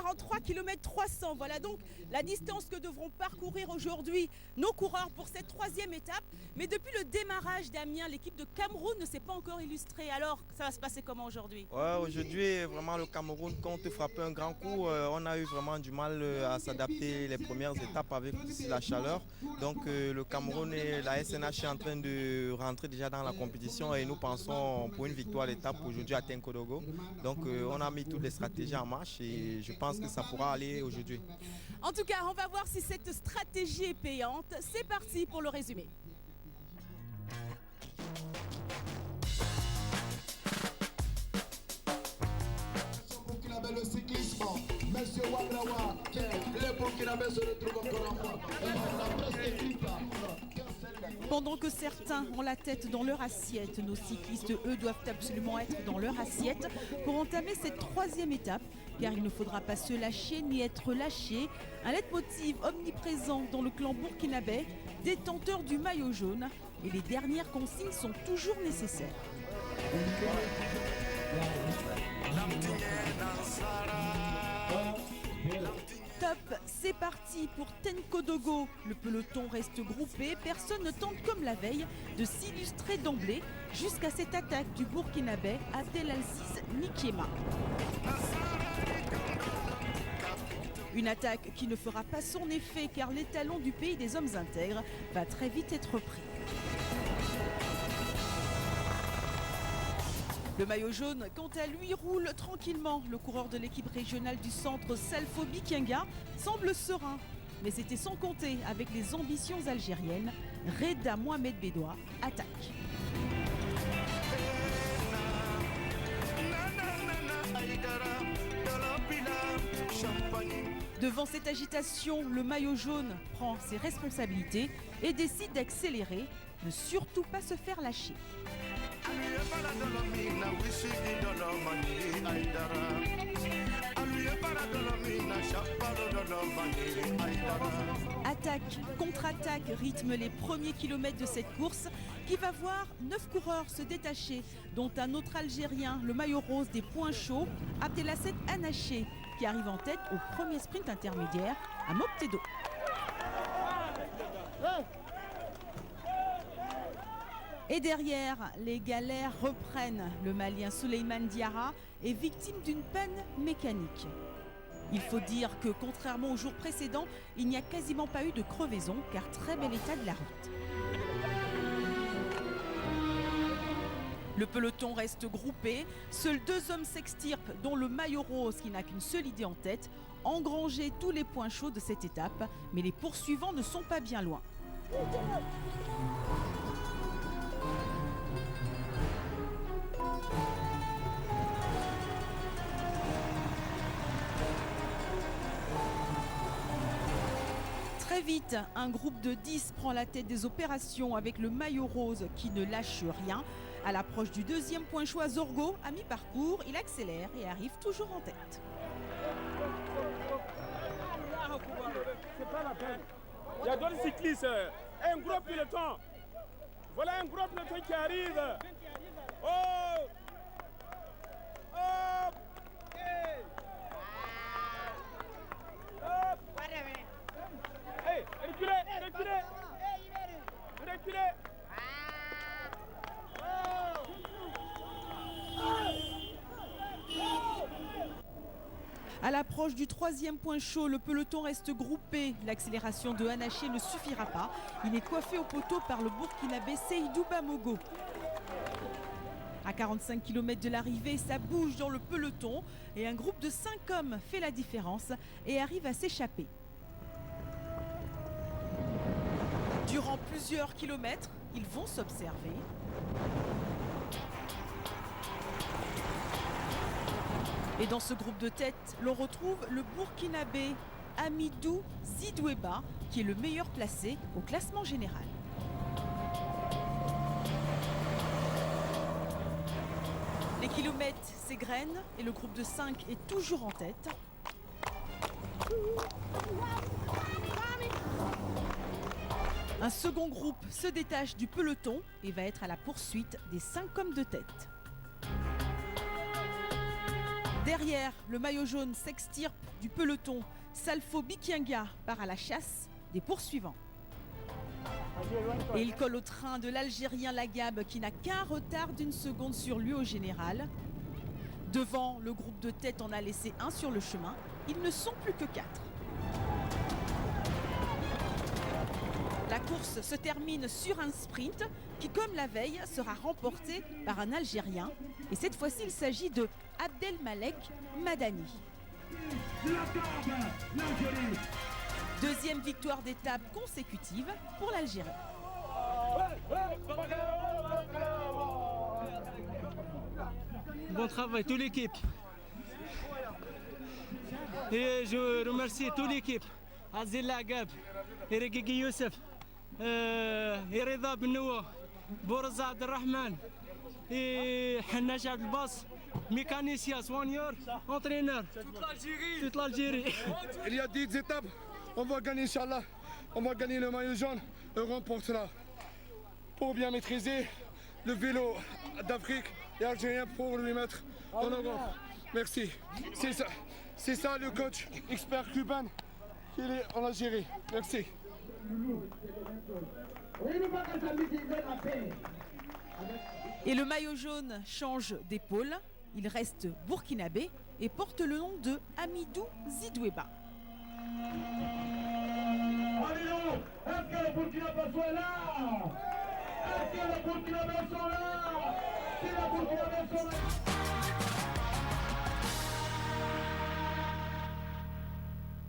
43 km 300. Voilà donc la distance que devront parcourir aujourd'hui nos coureurs pour cette troisième étape. Mais depuis le démarrage d'Amiens, l'équipe de Cameroun ne s'est pas encore illustrée. Alors, ça va se passer comment aujourd'hui? Ouais, aujourd'hui, vraiment, le Cameroun compte frapper un grand coup. On a eu vraiment du mal à s'adapter les premières étapes avec la chaleur. Donc, le Cameroun et la SNH est en train de rentrer déjà dans la compétition et nous pensons pour une victoire d'étape aujourd'hui à Tenkodogo. Donc, on a mis toutes les stratégies en marche et je pense que ça pourra aller aujourd'hui. En tout cas, on va voir si cette stratégie est payante. C'est parti pour le résumé. Le cyclisme, Monsieur Wadrawa, les Burkinabés se retrouvent encore en fois. Pendant que certains ont la tête dans leur assiette, nos cyclistes, eux, doivent absolument être dans leur assiette pour entamer cette troisième étape, car il ne faudra pas se lâcher ni être lâché. Un leitmotiv omniprésent dans le clan burkinabé, détenteur du maillot jaune, et les dernières consignes sont toujours nécessaires. Top, c'est parti pour Tenkodogo. Le peloton reste groupé, personne ne tente comme la veille de s'illustrer d'emblée jusqu'à cette attaque du Burkinabé Abdelalciz Nikiema. Une attaque qui ne fera pas son effet car l'étalon du pays des hommes intègres va très vite être pris. Le maillot jaune, quant à lui, roule tranquillement. Le coureur de l'équipe régionale du centre, Salfo Bikenga, semble serein. Mais c'était sans compter avec les ambitions algériennes. Reda Mohamed Bédoua attaque. Devant cette agitation, le maillot jaune prend ses responsabilités et décide d'accélérer, ne surtout pas se faire lâcher. Attaque, contre-attaque rythme les premiers kilomètres de cette course qui va voir 9 coureurs se détacher, dont un autre Algérien, le maillot rose des points chauds, Abdelasset Anaché, qui arrive en tête au premier sprint intermédiaire à Moptedo. Et derrière, les galères reprennent. Le Malien Souleymane Diarra est victime d'une panne mécanique. Il faut dire que contrairement aux jours précédents, il n'y a quasiment pas eu de crevaison car très bel état de la route. Le peloton reste groupé. Seuls 2 hommes s'extirpent, dont le maillot rose qui n'a qu'une seule idée en tête, engranger tous les points chauds de cette étape. Mais les poursuivants ne sont pas bien loin. Très vite, un groupe de 10 prend la tête des opérations avec le maillot rose qui ne lâche rien. À l'approche du deuxième point chaud à Zorgo, à mi-parcours, il accélère et arrive toujours en tête. C'est pas la peine. Il y a d'autres cyclistes. Un gros peloton. Voilà un gros peloton qui arrive. Oh! Oh! Oh! Hey, reculez, reculez. Reculez. À l'approche du troisième point chaud, le peloton reste groupé. L'accélération de Anaché ne suffira pas. Il est coiffé au poteau par le Burkinabé Seydou Bamogo. À 45 km de l'arrivée, ça bouge dans le peloton et un groupe de 5 hommes fait la différence et arrive à s'échapper. Durant plusieurs kilomètres, ils vont s'observer. Et dans ce groupe de tête, l'on retrouve le Burkinabé Amidou Zidoueba, qui est le meilleur placé au classement général. Les kilomètres s'égrènent et le groupe de 5 est toujours en tête. Un second groupe se détache du peloton et va être à la poursuite des 5 hommes de tête. Derrière, le maillot jaune s'extirpe du peloton. Salfo Bikianga part à la chasse des poursuivants. Et il colle au train de l'Algérien Lagab qui n'a qu'un retard d'une seconde sur lui au général. Devant, le groupe de tête en a laissé un sur le chemin. Ils ne sont plus que 4. La course se termine sur un sprint qui, comme la veille, sera remporté par un Algérien. Et cette fois-ci, il s'agit de Abdelmalek Madani. Deuxième victoire d'étape consécutive pour l'Algérie. Bon travail, toute l'équipe. Et je remercie toute l'équipe. Azil Lagab, Erigigi Youssef, Rida Benoua, Borza Abdelrahman et Hannaj Abdelbas, mécanicien, soigneur, entraîneur. Toute l'Algérie. Il y a 10 étapes, on va gagner Inch'Allah, on va gagner le maillot jaune et on remporte là. Pour bien maîtriser le vélo d'Afrique et algérien pour lui mettre en Europe. Merci. C'est ça le coach expert cubain qui est en Algérie. Merci. Et le maillot jaune change d'épaule. Il reste burkinabé et porte le nom de Hamidou Zidoueba. Est-ce que le Burkina Faso est là? Est-ce que le Burkina Faso est là? Si le Burkina Faso est là?